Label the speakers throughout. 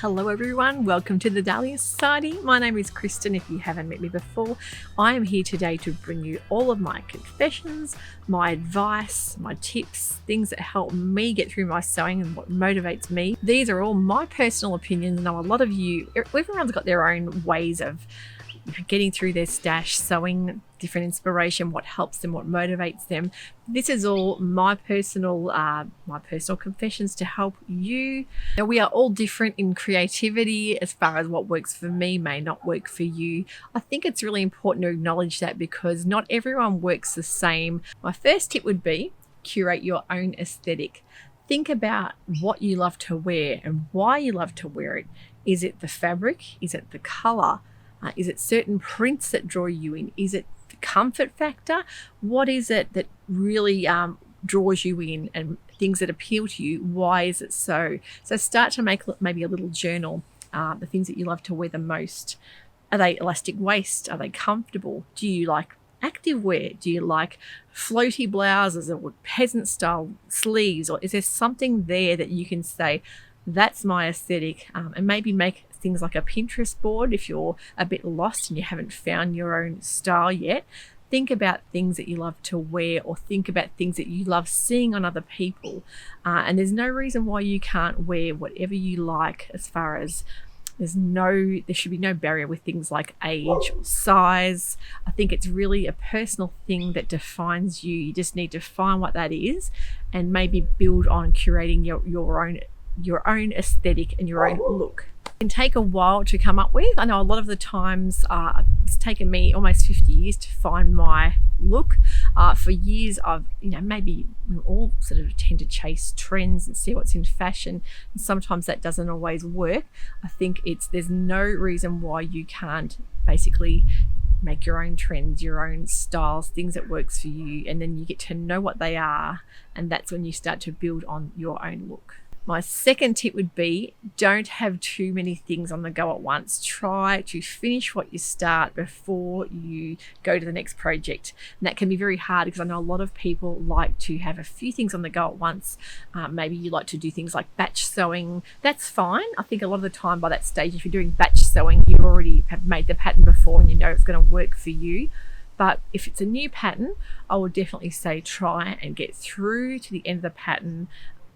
Speaker 1: Hello everyone, welcome to the Dahlia Society. My name is Kristen. If you haven't met me before, I am here today to bring you all of my confessions, my advice, my tips, things that help me get through my sewing and what motivates me. These are all my personal opinions. I know a lot of you, everyone's got their own ways of getting through their stash, sewing, different inspiration, what helps them, what motivates them. This is all my personal confessions to help you. Now, we are all different in creativity as far as what works for me may not work for you. I think it's really important to acknowledge that because not everyone works the same. My first tip would be curate your own aesthetic. Think about what you love to wear and why you love to wear it. Is it the fabric? Is it the color? Is it certain prints that draw you in? Is it the comfort factor? What is it that really draws you in and things that appeal to you? Why is it so? So start to make maybe a little journal, the things that you love to wear the most. Are they elastic waist? Are they comfortable? Do you like active wear? Do you like floaty blouses or peasant style sleeves? Or is there something there that you can say, that's my aesthetic, and maybe make things like a Pinterest board if you're a bit lost and you haven't found your own style yet. Think about things that you love to wear or think about things that you love seeing on other people. And there's no reason why you can't wear whatever you like, as far as there should be no barrier with things like age or size. I think it's really a personal thing that defines you. You just need to find what that is and maybe build on curating your own aesthetic and your own look. It can take a while to come up with. I know a lot of the times it's taken me almost 50 years to find my look. For years maybe we all sort of tend to chase trends and see what's in fashion, and sometimes that doesn't always work. I think there's no reason why you can't basically make your own trends, your own styles, things that works for you, and then you get to know what they are, and that's when you start to build on your own look. My second tip would be, don't have too many things on the go at once. Try to finish what you start before you go to the next project. And that can be very hard because I know a lot of people like to have a few things on the go at once. Maybe you like to do things like batch sewing. That's fine. I think a lot of the time by that stage, if you're doing batch sewing, you already have made the pattern before and you know it's going to work for you. But if it's a new pattern, I would definitely say try and get through to the end of the pattern.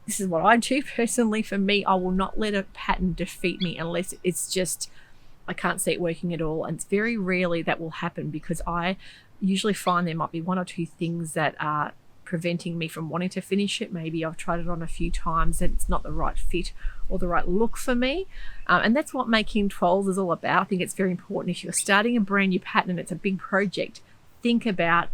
Speaker 1: This is what I do personally. For me, I will not let a pattern defeat me unless it's just I can't see it working at all. And it's very rarely that will happen because I usually find there might be one or two things that are preventing me from wanting to finish it. Maybe I've tried it on a few times and it's not the right fit or the right look for me. And that's what making 12s is all about. I think it's very important if you're starting a brand new pattern and it's a big project, think about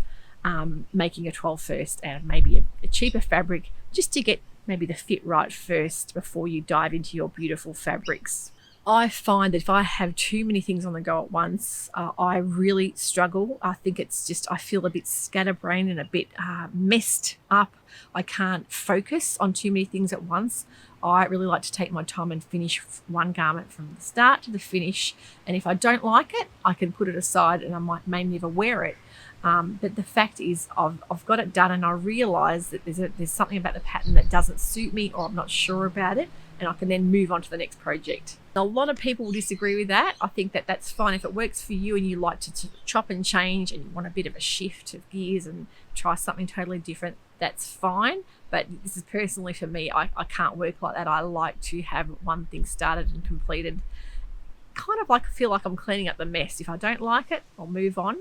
Speaker 1: making a 12 first and maybe a cheaper fabric just to get maybe the fit right first before you dive into your beautiful fabrics. I find that if I have too many things on the go at once, I really struggle. I think it's just, I feel a bit scatterbrained and a bit messed up. I can't focus on too many things at once. I really like to take my time and finish one garment from the start to the finish. And if I don't like it, I can put it aside and I may never wear it. But the fact is I've got it done and I realise that there's something about the pattern that doesn't suit me or I'm not sure about it, and I can then move on to the next project. A lot of people will disagree with that. I think that that's fine. If it works for you and you like to chop and change and you want a bit of a shift of gears and try something totally different, that's fine. But this is personally for me, I can't work like that. I like to have one thing started and completed. Kind of like feel like I'm cleaning up the mess. If I don't like it, I'll move on.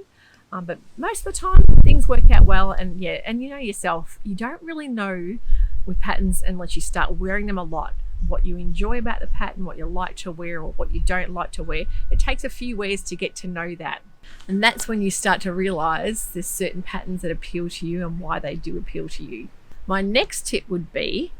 Speaker 1: But most of the time things work out well, and you know yourself, you don't really know with patterns unless you start wearing them a lot what you enjoy about the pattern, what you like to wear or what you don't like to wear. It takes a few wears to get to know that, and that's when you start to realize there's certain patterns that appeal to you and why they do appeal to you. My next tip would be,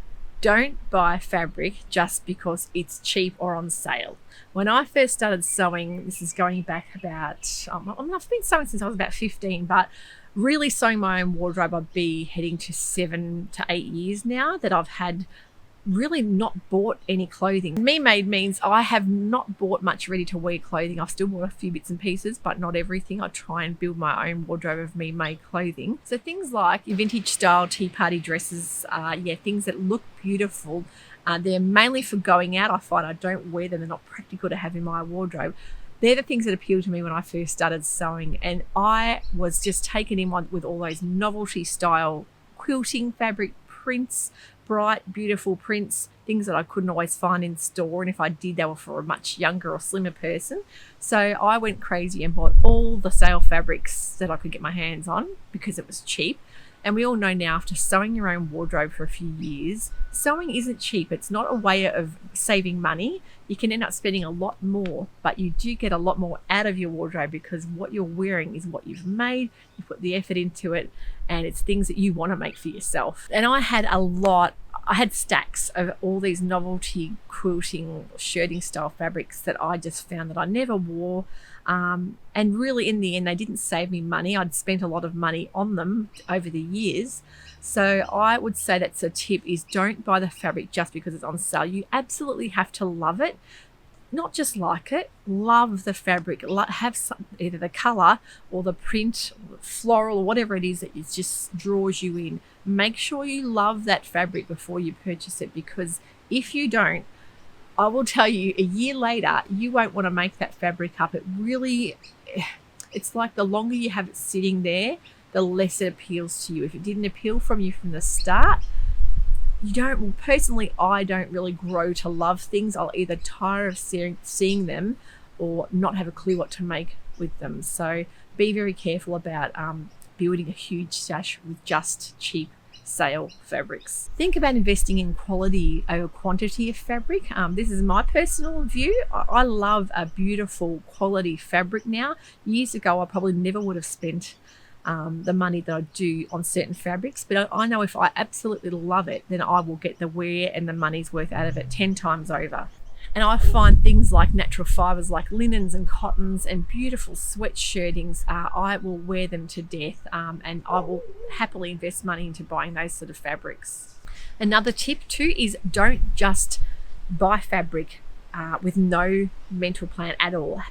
Speaker 1: don't buy fabric just because it's cheap or on sale. When I first started sewing, this is going back about, I've been sewing since I was about 15, but really sewing my own wardrobe, I'd be heading to 7 to 8 years now that I've had really not bought any clothing. Me made means I have not bought much ready to wear clothing. I've still bought a few bits and pieces, but not everything. I try and build my own wardrobe of me made clothing. So things like your vintage style tea party dresses, things that look beautiful They're mainly for going out. I find I don't wear them. They're not practical to have in my wardrobe. They're the things that appealed to me when I first started sewing, and I was just taken in with all those novelty style quilting fabric prints, bright, beautiful prints, things that I couldn't always find in store, and if I did, they were for a much younger or slimmer person. So I went crazy and bought all the sale fabrics that I could get my hands on because it was cheap. And we all know now, after sewing your own wardrobe for a few years, sewing isn't cheap. It's not a way of saving money. You can end up spending a lot more, but you do get a lot more out of your wardrobe because what you're wearing is what you've made, you put the effort into it, and it's things that you want to make for yourself. And I had stacks of all these novelty quilting, shirting style fabrics that I just found that I never wore. And really, in the end, they didn't save me money. I'd spent a lot of money on them over the years. So I would say that's a tip, is don't buy the fabric just because it's on sale. You absolutely have to love it. Not just like it, love the fabric. Have either the color or the print, or the floral, or whatever it is that it just draws you in. Make sure you love that fabric before you purchase it, because if you don't, I will tell you, a year later, you won't want to make that fabric up. It's like the longer you have it sitting there, the less it appeals to you. If it didn't appeal from you from the start, personally, I don't really grow to love things. I'll either tire of seeing them or not have a clue what to make with them. So be very careful about building a huge stash with just cheap sale fabrics. Think about investing in quality over quantity of fabric. This is my personal view. I love a beautiful quality fabric now. Years ago, I probably never would have spent the money that I do on certain fabrics, but I know if I absolutely love it, then I will get the wear and the money's worth out of it 10 times over. And I find things like natural fibers like linens and cottons and beautiful sweatshirtings, I will wear them to death, and I will happily invest money into buying those sort of fabrics. Another tip too is don't just buy fabric with no mental plan at all.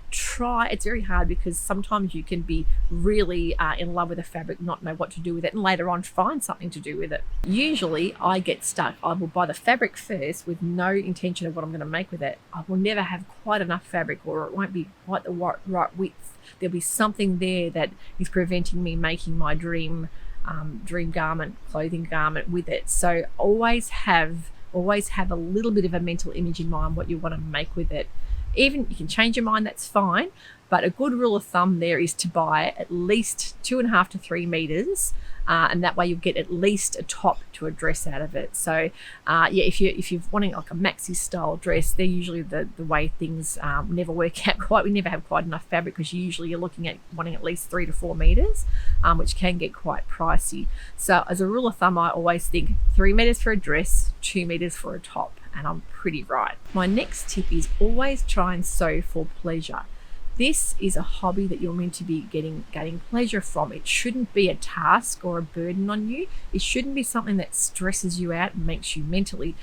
Speaker 1: It's very hard because sometimes you can be really in love with a fabric, not know what to do with it, and later on find something to do with it. Usually I get stuck. I will buy the fabric first with no intention of what I'm going to make with it. I will never have quite enough fabric, or it won't be quite the right width. There'll be something there that is preventing me making my dream garment, clothing garment with it. So always have a little bit of a mental image in mind what you want to make with it. Even you can change your mind, that's fine, but a good rule of thumb there is to buy at least 2.5 to 3 meters, and that way you'll get at least a top to a dress out of it. So if you're wanting like a maxi style dress, they're usually the way things never work out quite. We never have quite enough fabric because usually you're looking at wanting at least 3 to 4 meters, which can get quite pricey. So as a rule of thumb, I always think 3 meters for a dress, 2 meters for a top, and I'm pretty right. My next tip is always try and sew for pleasure. This is a hobby that you're meant to be getting pleasure from. It shouldn't be a task or a burden on you. It shouldn't be something that stresses you out and makes you mentally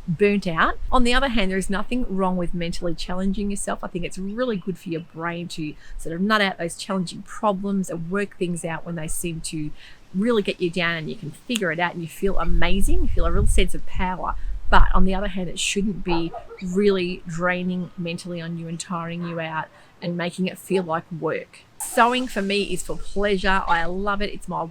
Speaker 1: burnt out. On the other hand, there is nothing wrong with mentally challenging yourself. I think it's really good for your brain to sort of nut out those challenging problems and work things out when they seem to really get you down, and you can figure it out and you feel amazing. You feel a real sense of power. But on the other hand, it shouldn't be really draining mentally on you and tiring you out and making it feel like work. Sewing for me is for pleasure. I love it. It's my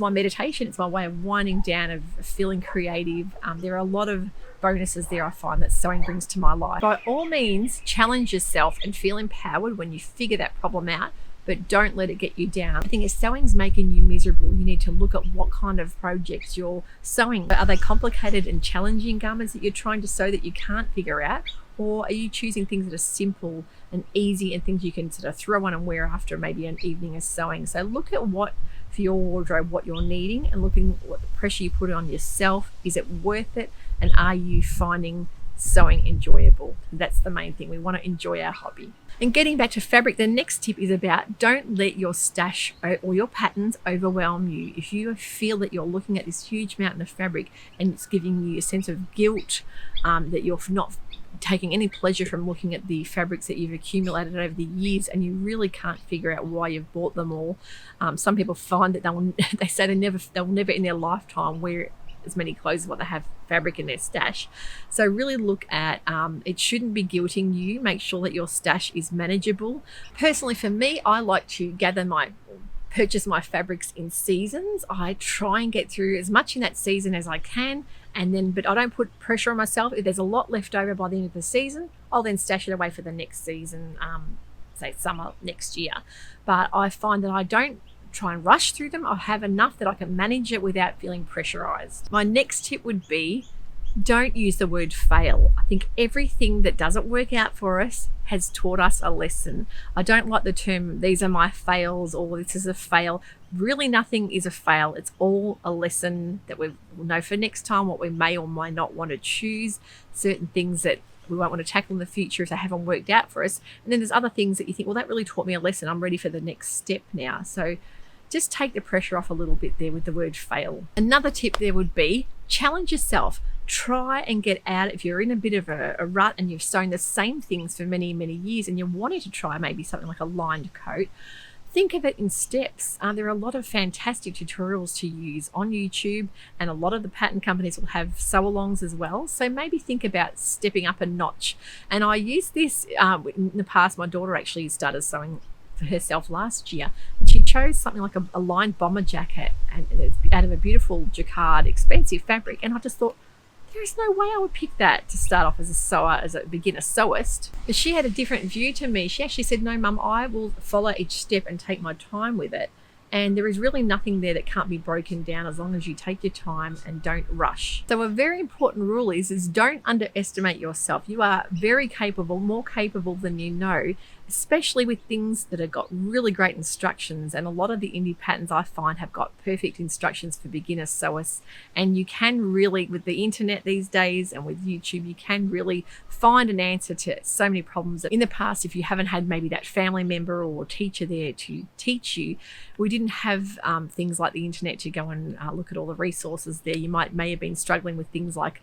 Speaker 1: meditation. It's my way of winding down, of feeling creative. There are a lot of bonuses there I find that sewing brings to my life. By all means, challenge yourself and feel empowered when you figure that problem out, but don't let it get you down. I think if sewing's making you miserable, you need to look at what kind of projects you're sewing. Are they complicated and challenging garments that you're trying to sew that you can't figure out? Or are you choosing things that are simple and easy and things you can sort of throw on and wear after maybe an evening of sewing? So look at what for your wardrobe, what you're needing, and looking at what the pressure you put on yourself. Is it worth it? And are you finding sewing enjoyable? That's the main thing. We want to enjoy our hobby. And getting back to fabric, the next tip is about don't let your stash or your patterns overwhelm you. If you feel that you're looking at this huge mountain of fabric and it's giving you a sense of guilt, that you're not taking any pleasure from looking at the fabrics that you've accumulated over the years, and you really can't figure out why you've bought them all. Some people find that they say they'll never in their lifetime wear as many clothes as what they have fabric in their stash. So really look at, it shouldn't be guilting you. Make sure that your stash is manageable. Personally, for me, I like to purchase my fabrics in seasons. I try and get through as much in that season as I can, but I don't put pressure on myself. If there's a lot left over by the end of the season, I'll then stash it away for the next season, say summer next year. But I find that I don't try and rush through them. I have enough that I can manage it without feeling pressurized. My next tip would be, don't use the word fail. I think everything that doesn't work out for us has taught us a lesson. I don't like the term, these are my fails, or this is a fail. Really, nothing is a fail. It's all a lesson that we'll know for next time, what we may or may not want to choose, certain things that we won't want to tackle in the future if they haven't worked out for us. And then there's other things that you think, well, that really taught me a lesson. I'm ready for the next step now. So just take the pressure off a little bit there with the word fail. Another tip there would be, challenge yourself. Try and get out. If you're in a bit of a rut and you've sewn the same things for many, many years and you're wanting to try maybe something like a lined coat, think of it in steps. There are a lot of fantastic tutorials to use on YouTube, and a lot of the pattern companies will have sew-alongs as well. So maybe think about stepping up a notch. And I used this in the past. My daughter actually started sewing for herself last year, and she chose something like a lined bomber jacket, and it's out of a beautiful jacquard, expensive fabric. And I just thought, there's no way I would pick that to start off as a sewer, as a beginner sewist. But she had a different view to me. She actually said, no, Mum, I will follow each step and take my time with it. And there is really nothing there that can't be broken down as long as you take your time and don't rush. So a very important rule is don't underestimate yourself. You are very capable, more capable than you know, especially with things that have got really great instructions. And a lot of the indie patterns I find have got perfect instructions for beginner sewists. And you can really, with the internet these days and with YouTube, you can really find an answer to so many problems. In the past, if you haven't had maybe that family member or teacher there to teach you, we didn't have things like the internet to go and look at all the resources there. You may have been struggling with things like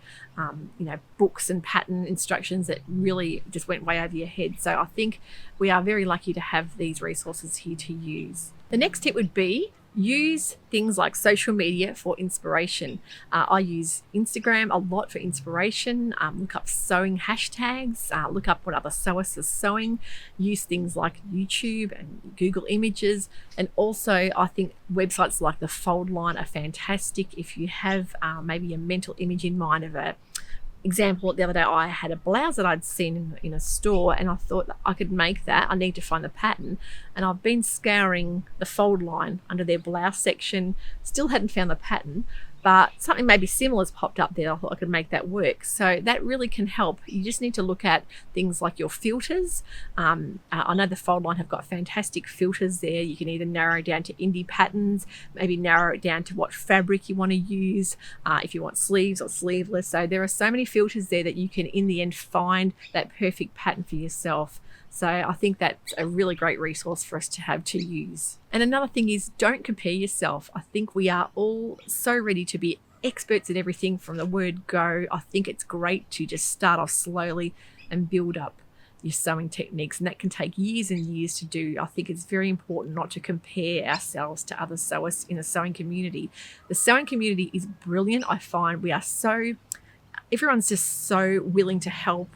Speaker 1: books and pattern instructions that really just went way over your head. So I think we are very lucky to have these resources here to use. The next tip would be, use things like social media for inspiration. I use Instagram a lot for inspiration. Look up sewing hashtags, look up what other sewists are sewing, use things like YouTube and Google Images. And also I think websites like the Fold Line are fantastic. If you have maybe a mental image in mind of a example, the other day I had a blouse that I'd seen in a store, and I thought I could make that. I need to find the pattern, and I've been scouring the Fold Line under their blouse section, still hadn't found the pattern, but something maybe similar has popped up there. I thought I could make that work. So that really can help. You just need to look at things like your filters. I know the Fold Line have got fantastic filters there. You can either narrow down to indie patterns, maybe narrow it down to what fabric you want to use, if you want sleeves or sleeveless. So there are so many filters there that you can in the end find that perfect pattern for yourself. So I think that's a really great resource for us to have to use. And another thing is, don't compare yourself. I think we are all so ready to be experts at everything from the word go. I think it's great to just start off slowly and build up your sewing techniques, and that can take years and years to do. I think it's very important not to compare ourselves to other sewists in a sewing community. The sewing community is brilliant. I find everyone's just so willing to help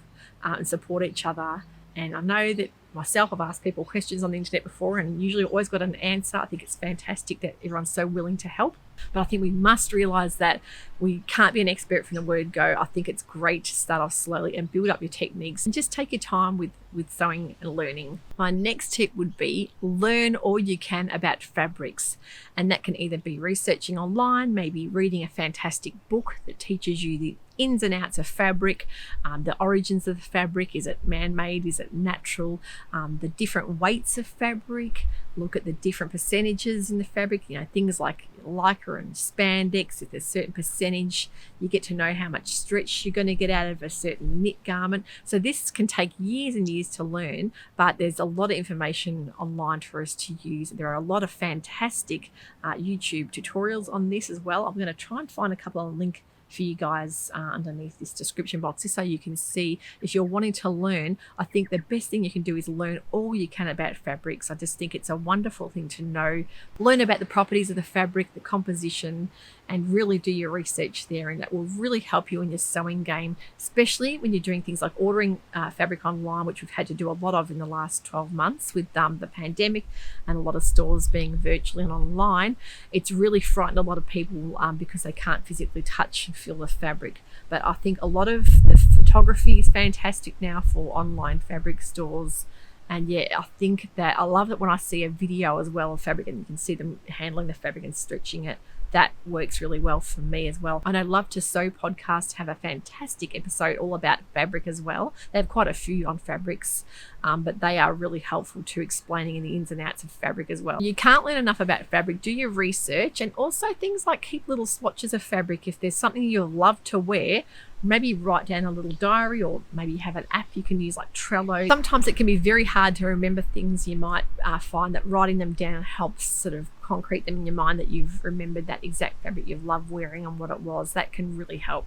Speaker 1: and support each other. And I know that myself, I've asked people questions on the internet before and usually always got an answer. I think it's fantastic that everyone's so willing to help. But I think we must realise that we can't be an expert from the word go. I think it's great to start off slowly and build up your techniques and just take your time with sewing and learning. My next tip would be, learn all you can about fabrics. And that can either be researching online, maybe reading a fantastic book that teaches you the ins and outs of fabric, the origins of the fabric. Is it man-made? Is it natural? The different weights of fabric. Look at the different percentages in the fabric, things like lycra and spandex. If there's a certain percentage, you get to know how much stretch you're going to get out of a certain knit garment. So this can take years and years to learn, but there's a lot of information online for us to use. There are a lot of fantastic YouTube tutorials on this as well. I'm going to try and find a couple of links for you guys underneath this description box, just so you can see. If you're wanting to learn, I think the best thing you can do is learn all you can about fabrics. I just think it's a wonderful thing to know. Learn about the properties of the fabric, the composition, and really do your research there, and that will really help you in your sewing game, especially when you're doing things like ordering fabric online, which we've had to do a lot of in the last 12 months with the pandemic and a lot of stores being virtually and online. It's really frightened a lot of people because they can't physically touch and feel the fabric. But I think a lot of the photography is fantastic now for online fabric stores. And yeah, I think that I love it when I see a video as well of fabric and you can see them handling the fabric and stretching it. That works really well for me as well. I know Love to Sew podcast have a fantastic episode all about fabric as well. They have quite a few on fabrics, but they are really helpful to explaining the ins and outs of fabric as well. You can't learn enough about fabric. Do your research, and also things like keep little swatches of fabric. If there's something you love to wear, maybe write down a little diary, or maybe you have an app you can use like Trello. Sometimes it can be very hard to remember things. You might find that writing them down helps sort of concrete them in your mind, that you've remembered that exact fabric you've loved wearing and what it was. That can really help.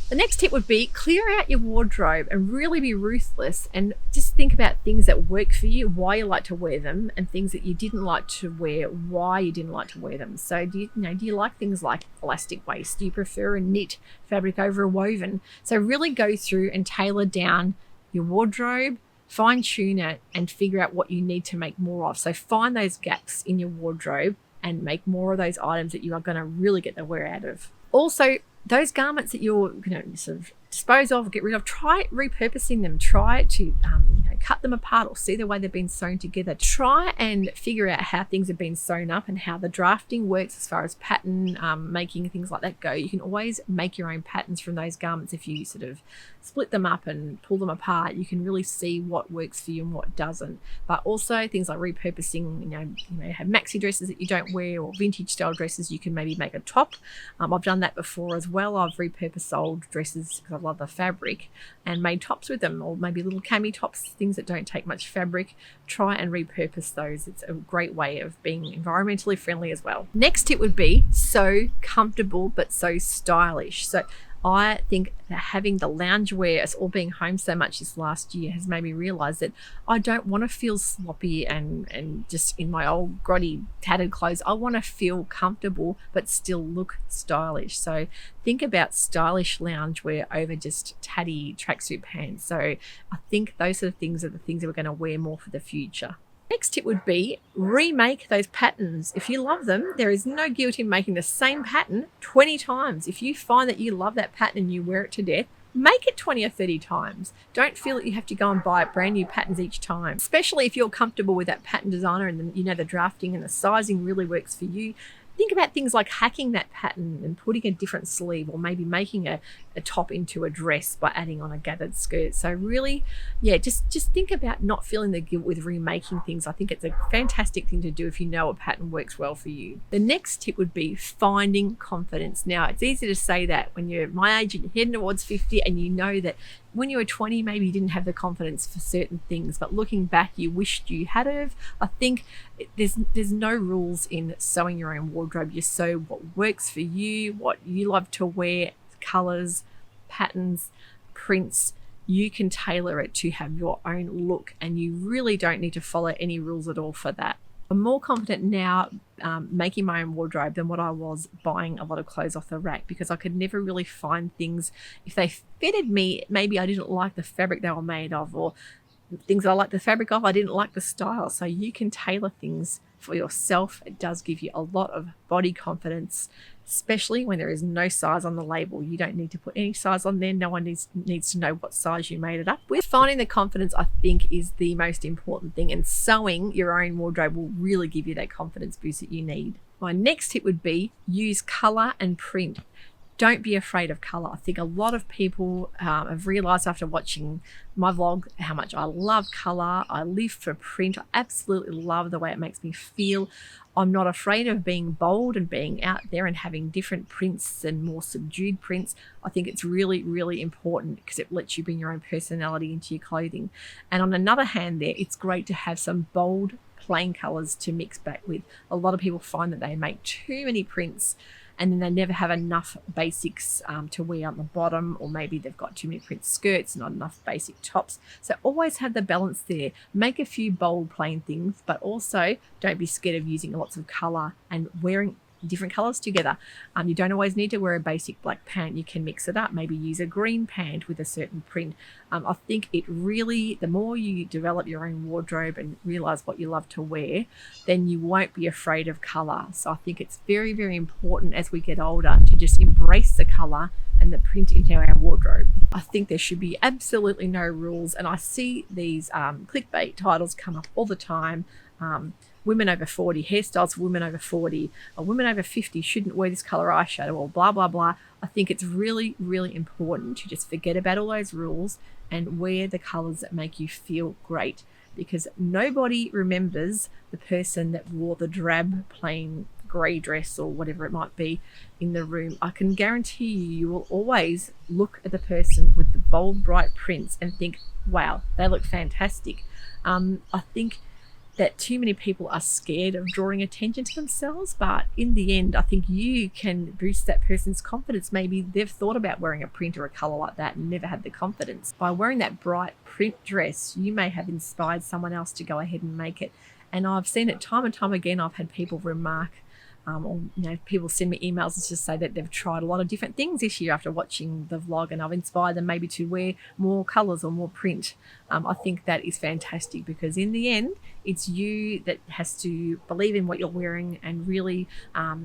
Speaker 1: The next tip would be clear out your wardrobe and really be ruthless and just think about things that work for you, why you like to wear them, and things that you didn't like to wear, why you didn't like to wear them. So do you like things like elastic waist? Do you prefer a knit fabric over a woven? So really go through and tailor down your wardrobe, fine tune it, and figure out what you need to make more of. So find those gaps in your wardrobe and make more of those items that you are going to really get the wear out of. Also, those garments that you're going to sort of dispose of, get rid of, try repurposing them. Try to cut them apart or see the way they've been sewn together. Try and figure out how things have been sewn up and how the drafting works as far as pattern making, things like that go. You can always make your own patterns from those garments. If you sort of split them up and pull them apart, you can really see what works for you and what doesn't. But also things like repurposing, you may have maxi dresses that you don't wear, or vintage style dresses you can maybe make a top. I've done that before as well. I've repurposed old dresses because I love the fabric and made tops with them, or maybe little cami tops, things that don't take much fabric. Try and repurpose those. It's a great way of being environmentally friendly as well. Next tip would be so comfortable but so stylish. So I think that having the loungewear, us all being home so much this last year, has made me realize that I don't want to feel sloppy and just in my old grotty tattered clothes. I want to feel comfortable but still look stylish. So think about stylish loungewear over just tatty tracksuit pants. So I think those sort of things are the things that we're going to wear more for the future. Next tip would be remake those patterns. If you love them, there is no guilt in making the same pattern 20 times. If you find that you love that pattern and you wear it to death, make it 20 or 30 times. Don't feel that you have to go and buy brand new patterns each time, especially if you're comfortable with that pattern designer and the drafting and the sizing really works for you. Think about things like hacking that pattern and putting a different sleeve, or maybe making a top into a dress by adding on a gathered skirt. So really, just think about not feeling the guilt with remaking things. I think it's a fantastic thing to do if you know a pattern works well for you. The next tip would be finding confidence. Now, it's easy to say that when you're my age and you're heading towards 50 and you know that when you were 20, maybe you didn't have the confidence for certain things, but looking back, you wished you had have. I think there's no rules in sewing your own wardrobe. You sew what works for you, what you love to wear, colors, patterns, prints. You can tailor it to have your own look, and you really don't need to follow any rules at all for that. I'm more confident now making my own wardrobe than what I was buying a lot of clothes off the rack, because I could never really find things, if they fitted me, maybe I didn't like the fabric they were made of, or things I like the fabric of, I didn't like the style. So you can tailor things for yourself. It does give you a lot of body confidence, especially when there is no size on the label. You don't need to put any size on there. No one needs to know what size you made it up with. Finding the confidence, I think, is the most important thing, and sewing your own wardrobe will really give you that confidence boost that you need. My next tip would be use color and print. Don't be afraid of color. I think a lot of people have realized after watching my vlog how much I love color. I live for print. I absolutely love the way it makes me feel. I'm not afraid of being bold and being out there and having different prints and more subdued prints. I think it's really, really important because it lets you bring your own personality into your clothing. And on another hand there, it's great to have some bold, plain colors to mix back with. A lot of people find that they make too many prints and then they never have enough basics to wear on the bottom, or maybe they've got too many print skirts, not enough basic tops. So always have the balance there. Make a few bold, plain things, but also don't be scared of using lots of color and wearing different colors together. You don't always need to wear a basic black pant. You can mix it up, maybe use a green pant with a certain print. I think it really, the more you develop your own wardrobe and realize what you love to wear, then you won't be afraid of color. So I think it's very, very important as we get older to just embrace the color and the print into our wardrobe. I think there should be absolutely no rules, and I see these clickbait titles come up all the time. Women over 40, hairstyles for women over 40, or women over 50 shouldn't wear this color eyeshadow, or blah, blah, blah. I think it's really, really important to just forget about all those rules and wear the colors that make you feel great, because nobody remembers the person that wore the drab, plain grey dress or whatever it might be in the room. I can guarantee you will always look at the person with the bold, bright prints and think, wow, they look fantastic. I think that too many people are scared of drawing attention to themselves, but in the end, I think you can boost that person's confidence. Maybe they've thought about wearing a print or a color like that and never had the confidence. By wearing that bright print dress, you may have inspired someone else to go ahead and make it. And I've seen it time and time again. I've had people remark, or people send me emails and just say that they've tried a lot of different things this year after watching the vlog, and I've inspired them maybe to wear more colors or more print. I think that is fantastic, because in the end, it's you that has to believe in what you're wearing and really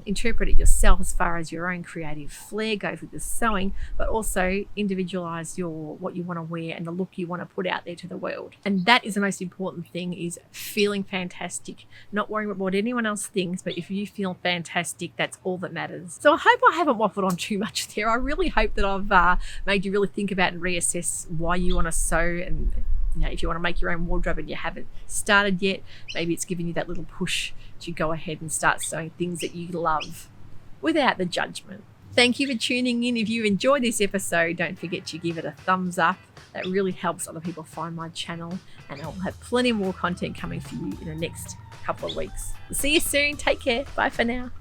Speaker 1: interpret it yourself as far as your own creative flair goes with the sewing, but also individualize what you want to wear and the look you want to put out there to the world. And that is the most important thing, is feeling fantastic, not worrying about what anyone else thinks, but if you feel fantastic, that's all that matters. So I hope I haven't waffled on too much there. I really hope that I've made you really think about and reassess why you want to sew, and if you want to make your own wardrobe and you haven't started yet, maybe it's giving you that little push to go ahead and start sewing things that you love without the judgment. Thank you for tuning in. If you enjoyed this episode, don't forget to give it a thumbs up. That really helps other people find my channel, and I'll have plenty more content coming for you in the next couple of weeks. See you soon. Take care. Bye for now.